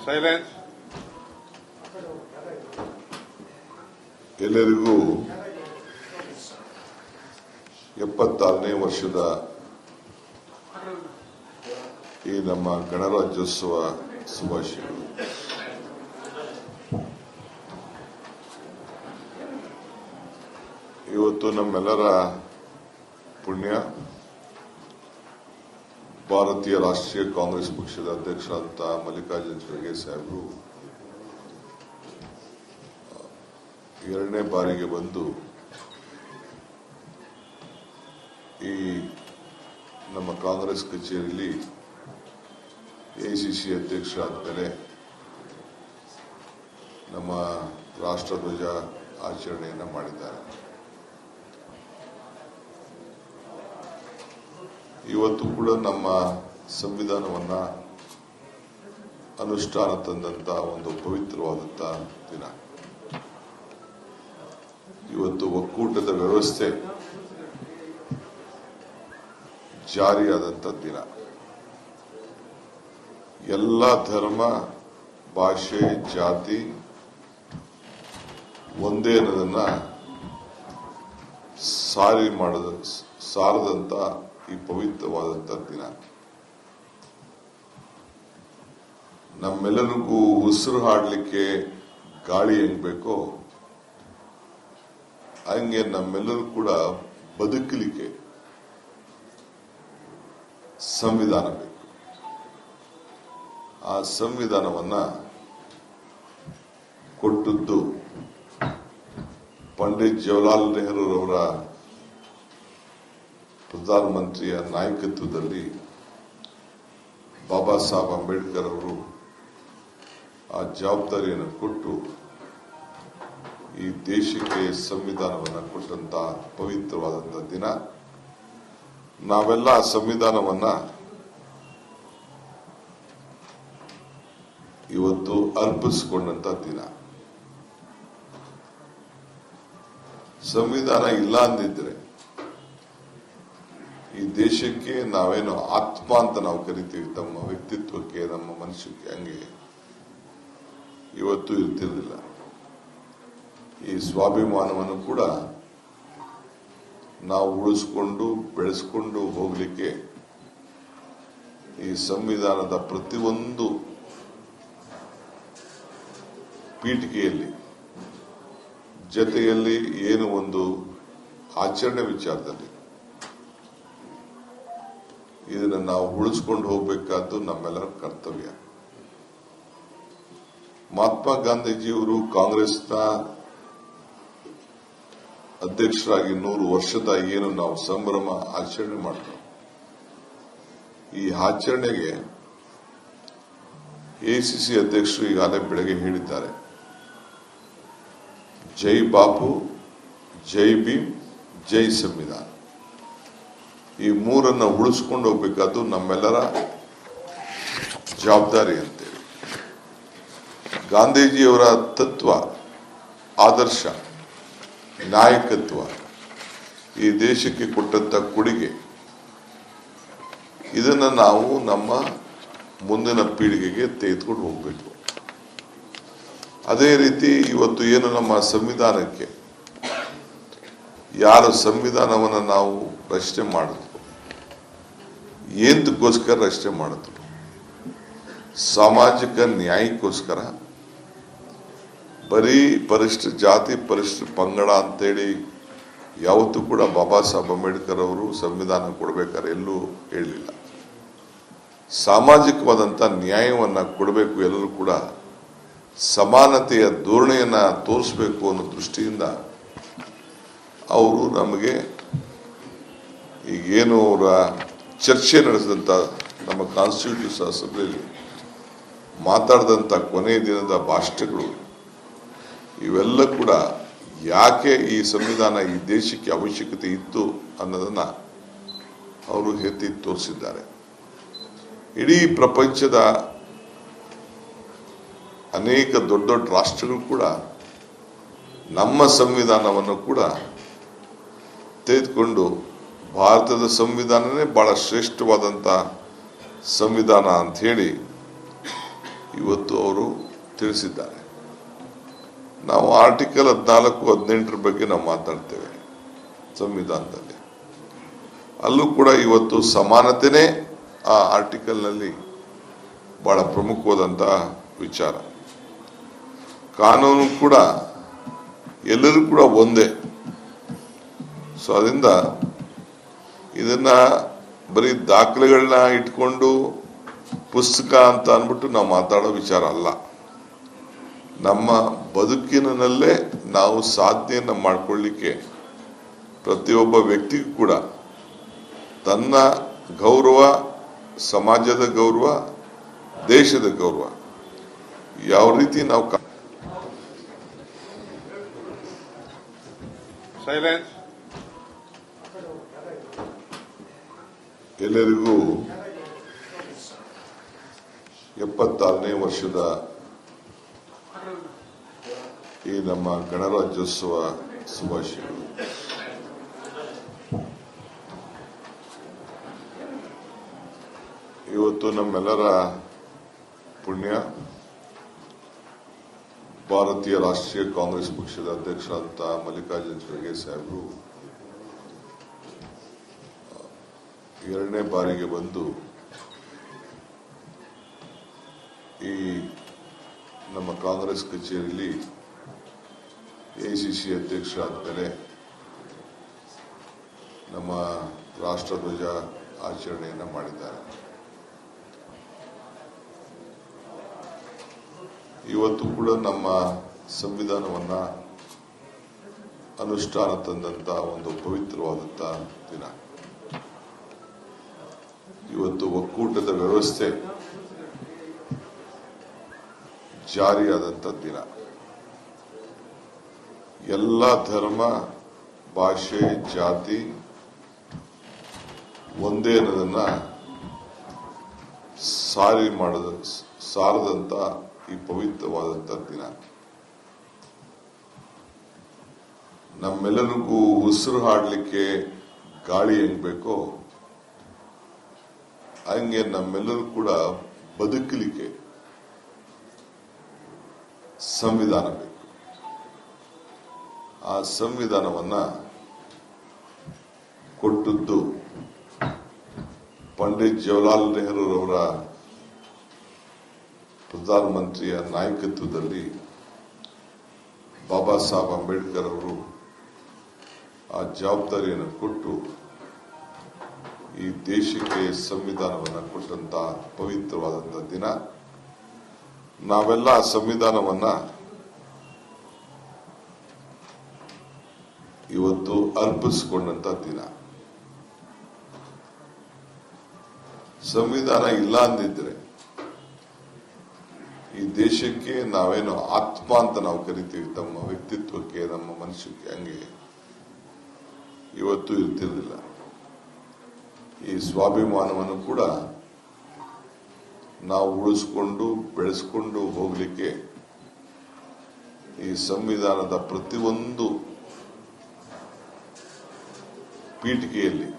Silence. ಎಲ್ಲರಿಗೂ 76ನೇ ವರ್ಷದ ಈ ನಮ್ಮ ಗಣರಾಜ್ಯೋತ್ಸವ ಶುಭಾಶಯಗಳು. ಇವತ್ತು ನಮ್ಮೆಲ್ಲರ ಪುಣ್ಯ ಭಾರತೀಯ ರಾಷ್ಟ್ರೀಯ ಕಾಂಗ್ರೆಸ್ ಪಕ್ಷದ ಅಧ್ಯಕ್ಷರಾದಂಥ ಮಲ್ಲಿಕಾರ್ಜುನ ಖರ್ಗೆ ಸಾಹೇಬರು ಎರಡನೇ ಬಾರಿಗೆ ಬಂದು ಈ ನಮ್ಮ ಕಾಂಗ್ರೆಸ್ ಕಚೇರಿಯಲ್ಲಿ ಎಐಸಿಸಿ ಅಧ್ಯಕ್ಷರಾದ ಮೇಲೆ ನಮ್ಮ ರಾಷ್ಟ್ರಧ್ವಜ ಆಚರಣೆಯನ್ನು ಮಾಡಿದ್ದಾರೆ. ಇವತ್ತು ಕೂಡ ನಮ್ಮ ಸಂವಿಧಾನವನ್ನ ಅನುಷ್ಠಾನ ತಂದಂತ ಒಂದು ಪವಿತ್ರವಾದಂತ ದಿನ. ಇವತ್ತು ಒಕ್ಕೂಟದ ವ್ಯವಸ್ಥೆ ಜಾರಿಯಾದಂತ ದಿನ. ಎಲ್ಲ ಧರ್ಮ, ಭಾಷೆ, ಜಾತಿ ಒಂದೇ ಅನ್ನೋದನ್ನ ಸಾರದಂತ ಈ ಪವಿತ್ರವಾದಂತ ದಿನ. ನಮ್ಮೆಲ್ಲರಿಗೂ ಉಸಿರು ಹಾಡಲಿಕ್ಕೆ ಗಾಳಿ ಹೆಂಗ್ ಬೇಕೋ ಹಂಗೆ ನಮ್ಮೆಲ್ಲರೂ ಕೂಡ ಬದುಕಲಿಕ್ಕೆ ಸಂವಿಧಾನ ಬೇಕು. ಆ ಸಂವಿಧಾನವನ್ನ ಕೊಟ್ಟದ್ದು ಪಂಡಿತ್ ಜವಾಹರ್ಲಾಲ್ ನೆಹರೂರವರ ಪ್ರಧಾನಮಂತ್ರಿಯ ನಾಯಕತ್ವದಲ್ಲಿ ಬಾಬಾ ಸಾಹೇಬ್ ಅಂಬೇಡ್ಕರ್ ಅವರು ಆ ಜವಾಬ್ದಾರಿಯನ್ನು ಕೊಟ್ಟು ಈ ದೇಶಕ್ಕೆ ಸಂವಿಧಾನವನ್ನು ಕೊಟ್ಟಂತ ಪವಿತ್ರವಾದಂತ ದಿನ. ನಾವೆಲ್ಲ ಆ ಸಂವಿಧಾನವನ್ನ ಇವತ್ತು ಅರ್ಪಿಸಿಕೊಂಡಂತ ದಿನ. ಸಂವಿಧಾನ ಇಲ್ಲ ಅಂದಿದ್ರೆ ಈ ದೇಶಕ್ಕೆ ನಾವೇನು ಆತ್ಮ ಅಂತ ನಾವು ಕರಿತೀವಿ, ತಮ್ಮ ವ್ಯಕ್ತಿತ್ವಕ್ಕೆ, ನಮ್ಮ ಮನುಷ್ಯಕ್ಕೆ, ಹಂಗೆ ಇವತ್ತು ಇರ್ತಿರ್ಲಿಲ್ಲ. ಈ ಸ್ವಾಭಿಮಾನವನ್ನು ಕೂಡ ನಾವು ಉಳಿಸ್ಕೊಂಡು ಬೆಳೆಸ್ಕೊಂಡು ಹೋಗ್ಲಿಕ್ಕೆ ಈ ಸಂವಿಧಾನದ ಪ್ರತಿಯೊಂದು ಪೀಠಿಕೆಯಲ್ಲಿ ಜೊತೆಯಲ್ಲಿ ಏನು ಒಂದು ಆಚರಣೆ ವಿಚಾರದಲ್ಲಿ ಇದನ್ನು ನಾವು ಉಳಿಸ್ಕೊಂಡು ಹೋಗಬೇಕಾದ್ದು ನಮ್ಮೆಲ್ಲರ ಕರ್ತವ್ಯ. ಮಹಾತ್ಮ ಗಾಂಧೀಜಿಯವರು ಕಾಂಗ್ರೆಸ್ನ ಅಧ್ಯಕ್ಷರಾಗಿ 100 ವರ್ಷದ ಏನು ನಾವು ಸಂಭ್ರಮ ಆಚರಣೆ ಮಾಡ್ತೇವೆ, ಈ ಆಚರಣೆಗೆ ಎಐಸಿಸಿ ಅಧ್ಯಕ್ಷರು ಈಗಾಗಲೇ ಬೆಳಗ್ಗೆ ಹೇಳಿದ್ದಾರೆ, ಜೈ ಬಾಪು, ಜೈ ಭೀಮ್, ಜೈ ಸಂವಿಧಾನ. ಈ ಮೂರನ್ನ ಉಳಿಸ್ಕೊಂಡು ಹೋಗ್ಬೇಕಾದ್ದು ನಮ್ಮೆಲ್ಲರ ಜವಾಬ್ದಾರಿ ಅಂತೇಳಿ. ಗಾಂಧೀಜಿಯವರ ತತ್ವ, ಆದರ್ಶ, ನಾಯಕತ್ವ, ಈ ದೇಶಕ್ಕೆ ಕೊಟ್ಟಂತ ಕೊಡುಗೆ, ಇದನ್ನ ನಾವು ನಮ್ಮ ಮುಂದಿನ ಪೀಳಿಗೆಗೆ ತೆಗೆದುಕೊಂಡು ಹೋಗ್ಬೇಕು. ಅದೇ ರೀತಿ ಇವತ್ತು ಏನು ನಮ್ಮ ಸಂವಿಧಾನಕ್ಕೆ ಯಾರು ಸಂವಿಧಾನವನ್ನು ನಾವು ರಚನೆ ಮಾಡಿದ್ರು, ಏನಕ್ಕೋಸ್ಕರ ರಚನೆ ಮಾಡಿದ್ರು? ಸಾಮಾಜಿಕ ನ್ಯಾಯಕ್ಕೋಸ್ಕರ. ಬರೀ ಪರಿಶಿಷ್ಟ ಜಾತಿ, ಪರಿಶಿಷ್ಟ ಪಂಗಡ ಅಂತೇಳಿ ಯಾವತ್ತೂ ಕೂಡ ಬಾಬಾ ಸಾಹೇಬ್ ಅಂಬೇಡ್ಕರ್ ಅವರು ಸಂವಿಧಾನ ಕೊಡಬೇಕಾದ್ರೆ ಎಲ್ಲೂ ಹೇಳಲಿಲ್ಲ. ಸಾಮಾಜಿಕವಾದಂಥ ನ್ಯಾಯವನ್ನ ಕೊಡಬೇಕು, ಎಲ್ಲರೂ ಕೂಡ ಸಮಾನತೆಯ ಧೋರಣೆಯನ್ನ ತೋರಿಸಬೇಕು ಅನ್ನೋ ದೃಷ್ಟಿಯಿಂದ ಅವರು ನಮಗೆ ಈಗೇನು ಅವರ ಚರ್ಚೆ ನಡೆಸಿದಂಥ ನಮ್ಮ ಕಾನ್ಸ್ಟಿಟ್ಯೂಷನ್ ಅಸೆಂಬ್ಲಿಯಲ್ಲಿ ಮಾತಾಡಿದಂಥ ಕೊನೆಯ ದಿನದ ಭಾಷಣಗಳು, ಇವೆಲ್ಲ ಕೂಡ ಯಾಕೆ ಈ ಸಂವಿಧಾನ ಈ ದೇಶಕ್ಕೆ ಅವಶ್ಯಕತೆ ಇತ್ತು ಅನ್ನೋದನ್ನ ಅವರು ಎತ್ತಿ ತೋರಿಸಿದ್ದಾರೆ. ಇಡೀ ಪ್ರಪಂಚದ ಅನೇಕ ದೊಡ್ಡ ದೊಡ್ಡ ರಾಷ್ಟ್ರಗಳು ಕೂಡ ನಮ್ಮ ಸಂವಿಧಾನವನ್ನು ಕೂಡ ತೆಗೆದುಕೊಂಡು ಭಾರತದ ಸಂವಿಧಾನನೇ ಬಹಳ ಶ್ರೇಷ್ಠವಾದಂಥ ಸಂವಿಧಾನ ಅಂತ ಹೇಳಿ ಇವತ್ತು ಅವರು ತಿಳಿಸಿದ್ದಾರೆ. ನಾವು ಆರ್ಟಿಕಲ್ 14, 18 ಬಗ್ಗೆ ನಾವು ಮಾತಾಡ್ತೇವೆ ಸಂವಿಧಾನದಲ್ಲಿ. ಅಲ್ಲೂ ಕೂಡ ಇವತ್ತು ಸಮಾನತೆನೇ ಆ ಆರ್ಟಿಕಲ್ನಲ್ಲಿ ಬಹಳ ಪ್ರಮುಖವಾದಂತಹ ವಿಚಾರ. ಕಾನೂನು ಕೂಡ ಎಲ್ಲರೂ ಕೂಡ ಒಂದೇ. ಸೊ ಅದರಿಂದ ಇದನ್ನ ಬರೀ ದಾಖಲೆಗಳನ್ನ ಇಟ್ಕೊಂಡು ಪುಸ್ತಕ ಅಂತ ಅಂದ್ಬಿಟ್ಟು ನಾವು ಮಾತಾಡೋ ವಿಚಾರ ಅಲ್ಲ. ನಮ್ಮ ಬದುಕಿನಲ್ಲೇ ನಾವು ಸಾಧನೆಯನ್ನ ಮಾಡಿಕೊಳ್ಳಿಕ್ಕೆ ಪ್ರತಿಯೊಬ್ಬ ವ್ಯಕ್ತಿಗೂ ಕೂಡ ತನ್ನ ಗೌರವ, ಸಮಾಜದ ಗೌರವ, ದೇಶದ ಗೌರವ ಯಾವ ರೀತಿ ನಾವು ಎಲ್ಲರಿಗೂ 76ನೇ ವರ್ಷದ ಈ ನಮ್ಮ ಗಣರಾಜ್ಯೋತ್ಸವ ಶುಭಾಶಯಗಳು. ಇವತ್ತು ನಮ್ಮೆಲ್ಲರ ಪುಣ್ಯ ಭಾರತೀಯ ರಾಷ್ಟ್ರೀಯ ಕಾಂಗ್ರೆಸ್ ಪಕ್ಷದ ಅಧ್ಯಕ್ಷರಾದಂಥ ಮಲ್ಲಿಕಾರ್ಜುನ ಖರ್ಗೆ ಸಾಹೇಬರು 2ನೇ ಬಾರಿಗೆ ಬಂದು ಈ ನಮ್ಮ ಕಾಂಗ್ರೆಸ್ ಕಚೇರಿಯಲ್ಲಿ ಎಐಸಿಸಿ ಅಧ್ಯಕ್ಷರಾದ ಮೇಲೆ ನಮ್ಮ ರಾಷ್ಟ್ರಧ್ವಜ ಆಚರಣೆಯನ್ನು ಮಾಡಿದ್ದಾರೆ. ಇವತ್ತು ಕೂಡ ನಮ್ಮ ಸಂವಿಧಾನವನ್ನ ಅನುಷ್ಠಾನ ತಂದಂತ ಒಂದು ಪವಿತ್ರವಾದಂತ ದಿನ. ಇವತ್ತು ಒಕ್ಕೂಟದ ವ್ಯವಸ್ಥೆ ಜಾರಿಯಾದಂತ ದಿನ. ಎಲ್ಲ ಧರ್ಮ, ಭಾಷೆ, ಜಾತಿ ಒಂದೇ ಅನ್ನೋದನ್ನ ಸಾರದಂತ ಈ ಪವಿತ್ರವಾದಂತ ದಿನ. ನಮ್ಮೆಲ್ಲರಿಗೂ ಉಸಿರು ಹಾಡಲಿಕ್ಕೆ ಗಾಳಿ ಹೆಂಗ್ ಬೇಕೋ ಹಂಗೆ ನಮ್ಮೆಲ್ಲರೂ ಕೂಡ ಬದುಕಲಿಕ್ಕೆ ಸಂವಿಧಾನ ಬೇಕು. ಆ ಸಂವಿಧಾನವನ್ನ ಕೊಟ್ಟದ್ದು ಪಂಡಿತ್ ಜವಾಹರ್ಲಾಲ್ ನೆಹರೂರವರ ಪ್ರಧಾನಮಂತ್ರಿಯ ನಾಯಕತ್ವದಲ್ಲಿ ಬಾಬಾ ಸಾಹೇಬ್ ಅಂಬೇಡ್ಕರ್ ಅವರು ಆ ಜವಾಬ್ದಾರಿಯನ್ನು ಕೊಟ್ಟು ಈ ದೇಶಕ್ಕೆ ಸಂವಿಧಾನವನ್ನು ಕೊಟ್ಟಂತ ಪವಿತ್ರವಾದಂತ ದಿನ. ನಾವೆಲ್ಲ ಆ ಸಂವಿಧಾನವನ್ನ ಇವತ್ತು ಅರ್ಪಿಸಿಕೊಂಡಂತ ದಿನ. ಸಂವಿಧಾನ ಇಲ್ಲ ಅಂದಿದ್ರೆ ಈ ದೇಶಕ್ಕೆ ನಾವೇನು ಆತ್ಮ ಅಂತ ನಾವು ಕರಿತೀವಿ, ತಮ್ಮ ವ್ಯಕ್ತಿತ್ವಕ್ಕೆ, ನಮ್ಮ ಮನುಷ್ಯಕ್ಕೆ, ಹಂಗೆ ಇವತ್ತು ಇರ್ತಿರ್ಲಿಲ್ಲ. ಈ ಸ್ವಾಭಿಮಾನವನ್ನು ಕೂಡ ನಾವು ಉಳಿಸ್ಕೊಂಡು ಬೆಳೆಸ್ಕೊಂಡು ಹೋಗ್ಲಿಕ್ಕೆ ಈ ಸಂವಿಧಾನದ ಪ್ರತಿಯೊಂದು ಪೀಠಿಕೆಯಲ್ಲಿ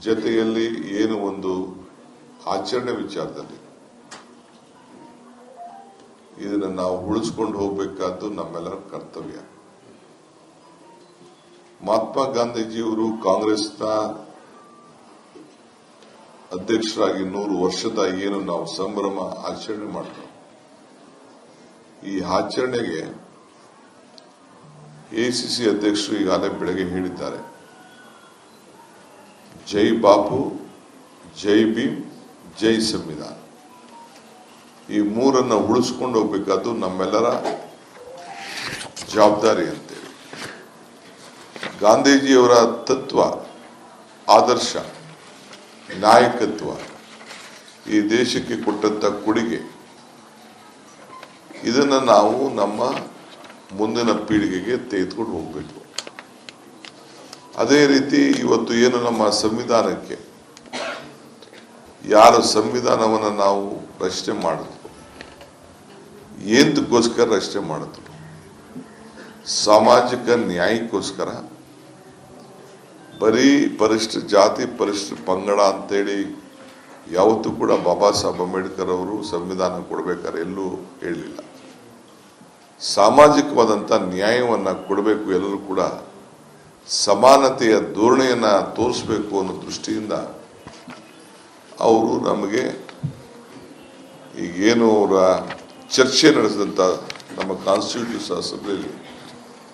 ಜೊತೆಯಲ್ಲಿ ಏನು ಒಂದು ಆಚರಣೆ ವಿಚಾರದಲ್ಲಿ ಇದನ್ನು ನಾವು ಉಳಿಸ್ಕೊಂಡು ಹೋಗಬೇಕಾದ್ದು ನಮ್ಮೆಲ್ಲರ ಕರ್ತವ್ಯ. ಮಹಾತ್ಮ ಗಾಂಧೀಜಿಯವರು ಕಾಂಗ್ರೆಸ್ನ ಅಧ್ಯಕ್ಷರಾಗಿ 100 ವರ್ಷದ ಏನು ನಾವು ಸಂಭ್ರಮ ಆಚರಣೆ ಮಾಡ್ತೇವೆ, ಈ ಆಚರಣೆಗೆ ಎಐಸಿಸಿ ಅಧ್ಯಕ್ಷರು ಈಗಾಗಲೇ ಬೆಳಗ್ಗೆ ಹೇಳಿದ್ದಾರೆ, ಜೈ ಬಾಪು, ಜೈ ಭೀಮ್, ಜೈ ಸಂವಿಧಾನ. ಈ ಮೂರನ್ನ ಉಳಿಸ್ಕೊಂಡು ಹೋಗ್ಬೇಕಾದ್ದು ನಮ್ಮೆಲ್ಲರ ಜವಾಬ್ದಾರಿ ಅಂತೇಳಿ. ಗಾಂಧೀಜಿಯವರ ತತ್ವ, ಆದರ್ಶ, ನಾಯಕತ್ವ, ಈ ದೇಶಕ್ಕೆ ಕೊಟ್ಟಂತ ಕೊಡುಗೆ, ಇದನ್ನ ನಾವು ನಮ್ಮ ಮುಂದಿನ ಪೀಳಿಗೆಗೆ ತೆಗೆದುಕೊಂಡು ಹೋಗಬೇಕು. ಅದೇ ರೀತಿ ಇವತ್ತು ಏನು ನಮ್ಮ ಸಂವಿಧಾನಕ್ಕೆ ಯಾರು ಸಂವಿಧಾನವನ್ನು ನಾವು ರಚನೆ ಮಾಡಿದ್ರು, ಏನಕ್ಕೋಸ್ಕರ ರಚನೆ ಮಾಡಿದ್ರು? ಸಾಮಾಜಿಕ ನ್ಯಾಯಕ್ಕೋಸ್ಕರ. ಬರೀ ಪರಿಶಿಷ್ಟ ಜಾತಿ, ಪರಿಶಿಷ್ಟ ಪಂಗಡ ಅಂತೇಳಿ ಯಾವತ್ತೂ ಕೂಡ ಬಾಬಾ ಸಾಹೇಬ್ ಅಂಬೇಡ್ಕರ್ ಅವರು ಸಂವಿಧಾನ ಕೊಡಬೇಕಾದ್ರೆ ಎಲ್ಲೂ ಹೇಳಲಿಲ್ಲ. ಸಾಮಾಜಿಕವಾದಂಥ ನ್ಯಾಯವನ್ನು ಕೊಡಬೇಕು, ಎಲ್ಲರೂ ಕೂಡ ಸಮಾನತೆಯ ಧೋರಣೆಯನ್ನ ತೋರಿಸಬೇಕು ಅನ್ನೋ ದೃಷ್ಟಿಯಿಂದ ಅವರು ನಮಗೆ ಈಗೇನು ಅವರ ಚರ್ಚೆ ನಡೆಸಿದಂಥ ನಮ್ಮ ಕಾನ್ಸ್ಟಿಟ್ಯೂಷನ್ ಅಸೆಂಬ್ಲಿಯಲ್ಲಿ